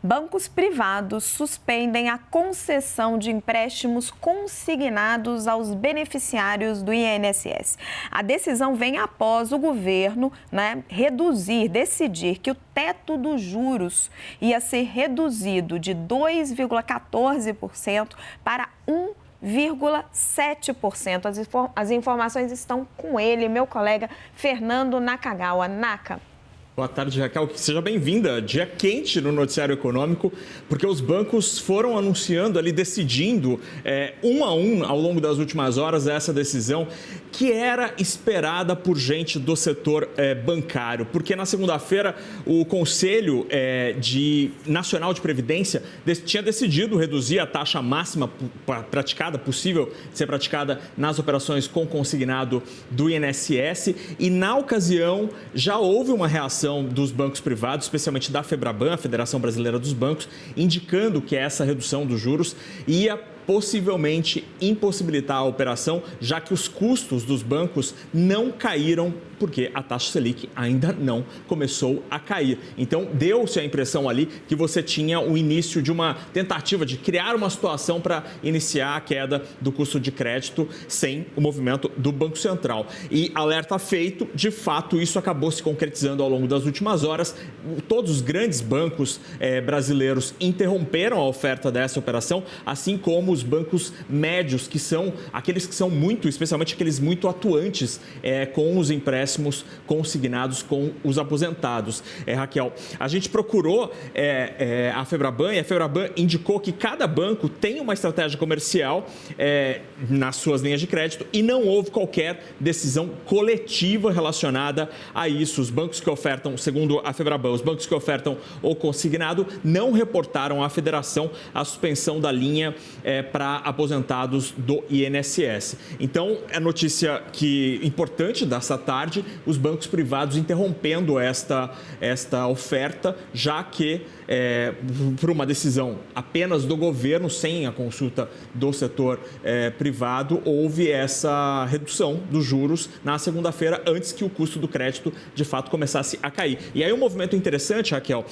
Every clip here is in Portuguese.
Bancos privados suspendem a concessão de empréstimos consignados aos beneficiários do INSS. A decisão vem após o governo, decidir que o teto dos juros ia ser reduzido de 2,14% para 1,7%. As informações estão com ele, meu colega Fernando Nakagawa. Naka. Boa tarde, Raquel. Seja bem-vinda. Dia quente no noticiário econômico, porque os bancos foram anunciando ali, decidindo um a um ao longo das últimas horas essa decisão que era esperada por gente do setor bancário. Porque na segunda-feira o Conselho Nacional de Previdência tinha decidido reduzir a taxa máxima possível de ser praticada nas operações com consignado do INSS e na ocasião já houve uma reação dos bancos privados, especialmente da FEBRABAN, a Federação Brasileira dos Bancos, indicando que essa redução dos juros ia possivelmente impossibilitar a operação, já que os custos dos bancos não caíram porque a taxa Selic ainda não começou a cair. Então, deu-se a impressão ali que você tinha o início de uma tentativa de criar uma situação para iniciar a queda do custo de crédito sem o movimento do Banco Central. E alerta feito, de fato, isso acabou se concretizando ao longo das últimas horas. Todos os grandes bancos brasileiros interromperam a oferta dessa operação, assim como os bancos médios, que são aqueles que são especialmente aqueles muito atuantes com os empréstimos consignados com os aposentados. Raquel, a gente procurou a FEBRABAN e a FEBRABAN indicou que cada banco tem uma estratégia comercial nas suas linhas de crédito e não houve qualquer decisão coletiva relacionada a isso. Os bancos que ofertam, segundo a FEBRABAN, os bancos que ofertam o consignado não reportaram à federação a suspensão da linha para aposentados do INSS. Então, é notícia importante dessa tarde, os bancos privados interrompendo esta oferta, já que, por uma decisão apenas do governo, sem a consulta do setor privado, houve essa redução dos juros na segunda-feira, antes que o custo do crédito, de fato, começasse a cair. E aí um movimento interessante, Raquel,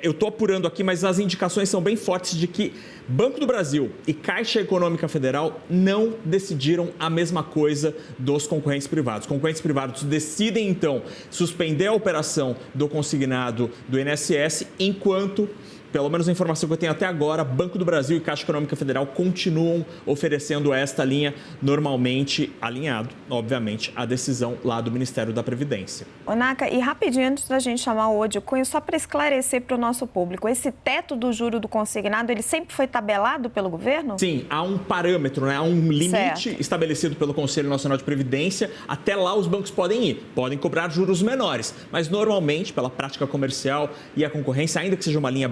eu estou apurando aqui, mas as indicações são bem fortes de que Banco do Brasil e Caixa Econômica Federal não decidiram a mesma coisa dos concorrentes privados. Concorrentes privados decidem, então, suspender a operação do consignado do INSS, enquanto, pelo menos a informação que eu tenho até agora, Banco do Brasil e Caixa Econômica Federal continuam oferecendo esta linha, normalmente alinhado, obviamente, à decisão lá do Ministério da Previdência. Naka, e rapidinho, antes da gente chamar o Odi Cunha, só para esclarecer para o nosso público, esse teto do juro do consignado, ele sempre foi tabelado pelo governo? Sim, há um parâmetro, há um limite estabelecido pelo Conselho Nacional de Previdência. Até lá os bancos podem ir, podem cobrar juros menores, mas normalmente, pela prática comercial e a concorrência, ainda que seja uma linha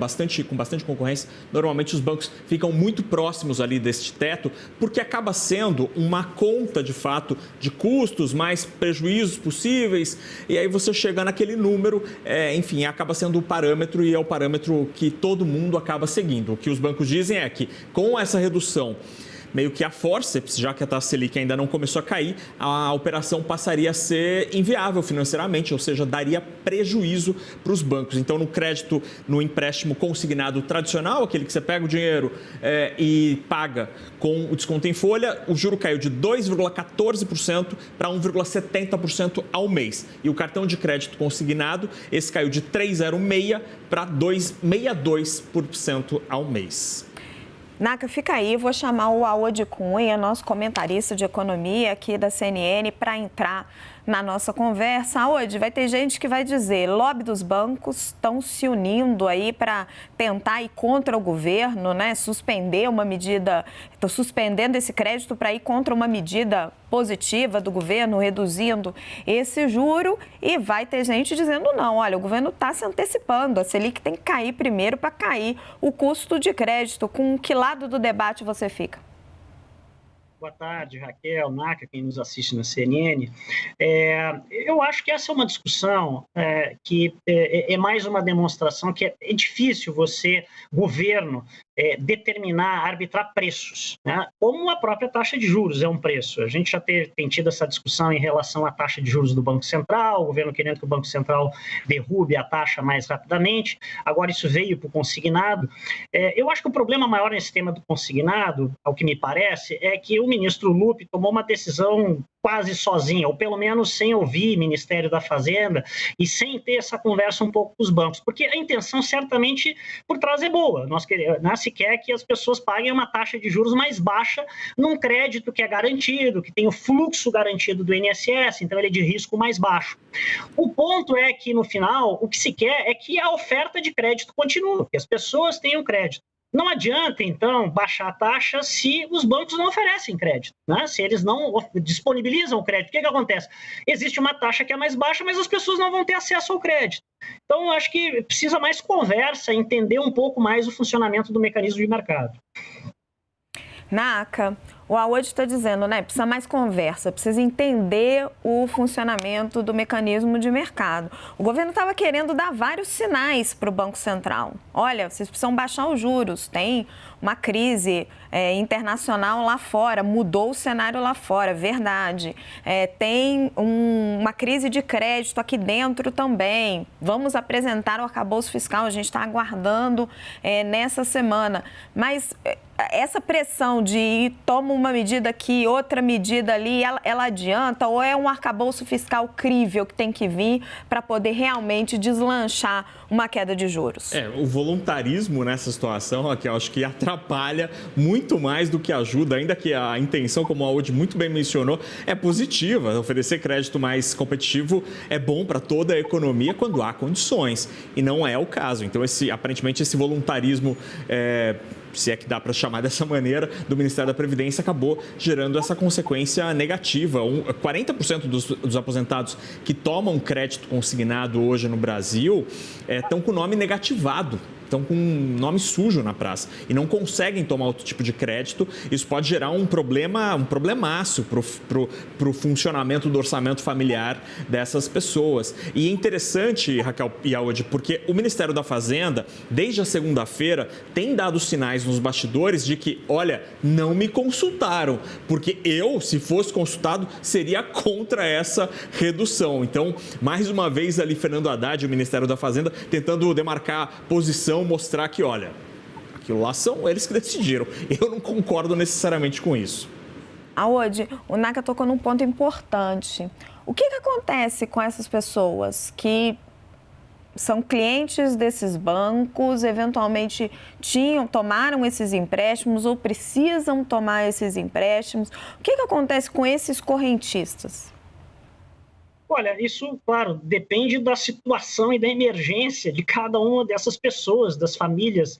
com bastante concorrência, normalmente os bancos ficam muito próximos ali deste teto, porque acaba sendo uma conta, de fato, de custos, mais prejuízos possíveis, e aí você chega naquele número, enfim, acaba sendo o parâmetro e é o parâmetro que todo mundo acaba seguindo. O que os bancos dizem é que, com essa redução, meio que a fórceps, já que a taxa Selic ainda não começou a cair, a operação passaria a ser inviável financeiramente, ou seja, daria prejuízo para os bancos. Então, no crédito, no empréstimo consignado tradicional, aquele que você pega o dinheiro e paga com o desconto em folha, o juro caiu de 2,14% para 1,70% ao mês. E o cartão de crédito consignado, esse caiu de 3,06% para 2,62% ao mês. Naka, fica aí, vou chamar o Odi Cunha, nosso comentarista de economia aqui da CNN, para entrar na nossa conversa. Odi, vai ter gente que vai dizer, lobby dos bancos estão se unindo aí para tentar ir contra o governo, suspender uma medida, estão suspendendo esse crédito para ir contra uma medida positiva do governo, reduzindo esse juro, e vai ter gente dizendo não, olha, o governo está se antecipando, a Selic tem que cair primeiro para cair o custo de crédito. Com que lado do debate você fica? Boa tarde, Raquel, Naka, quem nos assiste na CNN. Eu acho que essa é uma discussão que é mais uma demonstração que é difícil você, governo, determinar, arbitrar preços, né? Como a própria taxa de juros é um preço. A gente já tem tido essa discussão em relação à taxa de juros do Banco Central, o governo querendo que o Banco Central derrube a taxa mais rapidamente. Agora isso veio para o consignado. Eu acho que o problema maior nesse tema do consignado, ao que me parece, é que o ministro Lupi tomou uma decisão quase sozinha, ou pelo menos sem ouvir o Ministério da Fazenda e sem ter essa conversa um pouco com os bancos, porque a intenção certamente por trás é boa. Nós queremos, se quer que as pessoas paguem uma taxa de juros mais baixa num crédito que é garantido, que tem o fluxo garantido do INSS, então ele é de risco mais baixo. O ponto é que, no final, o que se quer é que a oferta de crédito continue, que as pessoas tenham crédito. Não adianta, então, baixar a taxa se os bancos não oferecem crédito, né? Se eles não disponibilizam o crédito. O que acontece? Existe uma taxa que é mais baixa, mas as pessoas não vão ter acesso ao crédito. Então, acho que precisa mais conversa, entender um pouco mais o funcionamento do mecanismo de mercado. Naka, o Awad está dizendo, né? Precisa mais conversa, precisa entender o funcionamento do mecanismo de mercado. O governo estava querendo dar vários sinais para o Banco Central. Olha, vocês precisam baixar os juros, tem uma crise internacional lá fora, mudou o cenário lá fora, verdade. Tem uma crise de crédito aqui dentro também. Vamos apresentar o arcabouço fiscal, a gente está aguardando nessa semana. Mas essa pressão de toma uma medida aqui, outra medida ali, ela adianta ou é um arcabouço fiscal crível que tem que vir para poder realmente deslanchar uma queda de juros? O voluntarismo nessa situação, Raquel, acho que atrapalha muito mais do que ajuda, ainda que a intenção, como a Awad muito bem mencionou, é positiva. Oferecer crédito mais competitivo é bom para toda a economia quando há condições, e não é o caso. Então, aparentemente, esse voluntarismo se é que dá para chamar dessa maneira, do Ministério da Previdência, acabou gerando essa consequência negativa. 40% dos aposentados que tomam crédito consignado hoje no Brasil estão com o nome negativado. Estão com um nome sujo na praça e não conseguem tomar outro tipo de crédito. Isso pode gerar um problemaço para o funcionamento do orçamento familiar dessas pessoas. E é interessante, Raquel e Awad, porque o Ministério da Fazenda, desde a segunda-feira, tem dado sinais nos bastidores de que, olha, não me consultaram, porque eu, se fosse consultado, seria contra essa redução. Então, mais uma vez ali, Fernando Haddad e o Ministério da Fazenda tentando demarcar posição, mostrar que, olha, aquilo lá são eles que decidiram. Eu não concordo necessariamente com isso. Awad, o Naka tocou num ponto importante. O que acontece com essas pessoas que são clientes desses bancos, eventualmente tomaram esses empréstimos ou precisam tomar esses empréstimos? O que acontece com esses correntistas? Olha, isso, claro, depende da situação e da emergência de cada uma dessas pessoas, das famílias.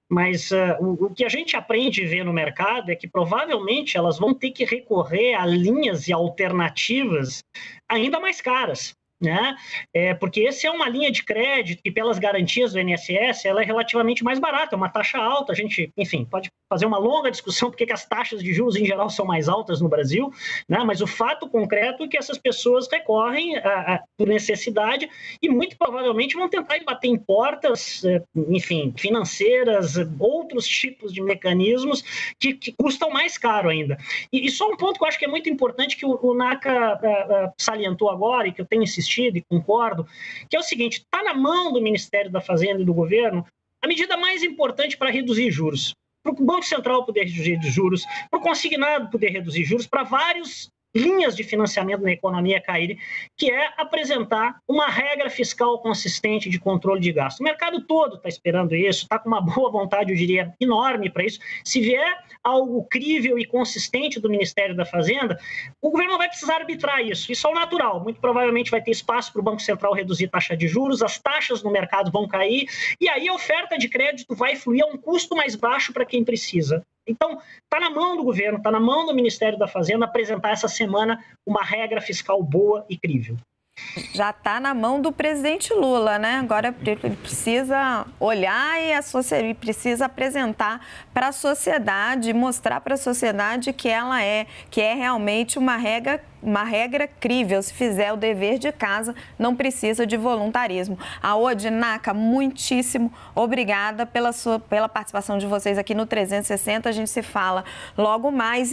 Mas o que a gente aprende a ver no mercado é que provavelmente elas vão ter que recorrer a linhas e alternativas ainda mais caras, né? Porque essa é uma linha de crédito que, pelas garantias do INSS, ela é relativamente mais barata, é uma taxa alta. A gente, enfim, pode fazer uma longa discussão porque que as taxas de juros em geral são mais altas no Brasil, né? Mas o fato concreto é que essas pessoas recorrem por necessidade e muito provavelmente vão tentar bater em portas, enfim, financeiras, outros tipos de mecanismos que custam mais caro ainda. E só um ponto que eu acho que é muito importante que o Naka salientou agora e que eu tenho insistido e concordo, que é o seguinte: está na mão do Ministério da Fazenda e do governo a medida mais importante para reduzir juros. Para o Banco Central poder reduzir juros, para o consignado poder reduzir juros, para várias linhas de financiamento na economia caírem, que é apresentar uma regra fiscal consistente de controle de gasto. O mercado todo está esperando isso, está com uma boa vontade, eu diria, enorme para isso. Se vier algo crível e consistente do Ministério da Fazenda, o governo não vai precisar arbitrar isso. Isso é o natural. Muito provavelmente vai ter espaço para o Banco Central reduzir taxa de juros, as taxas no mercado vão cair, e aí a oferta de crédito vai fluir a um custo mais baixo para quem precisa. Então, está na mão do governo, está na mão do Ministério da Fazenda apresentar essa semana uma regra fiscal boa e crível. Já está na mão do presidente Lula, né? Agora ele precisa olhar e precisa apresentar para a sociedade, mostrar para a sociedade que que é realmente uma regra crível. Se fizer o dever de casa, não precisa de voluntarismo. Aode, Naka, muitíssimo obrigada pela participação de vocês aqui no 360. A gente se fala logo mais.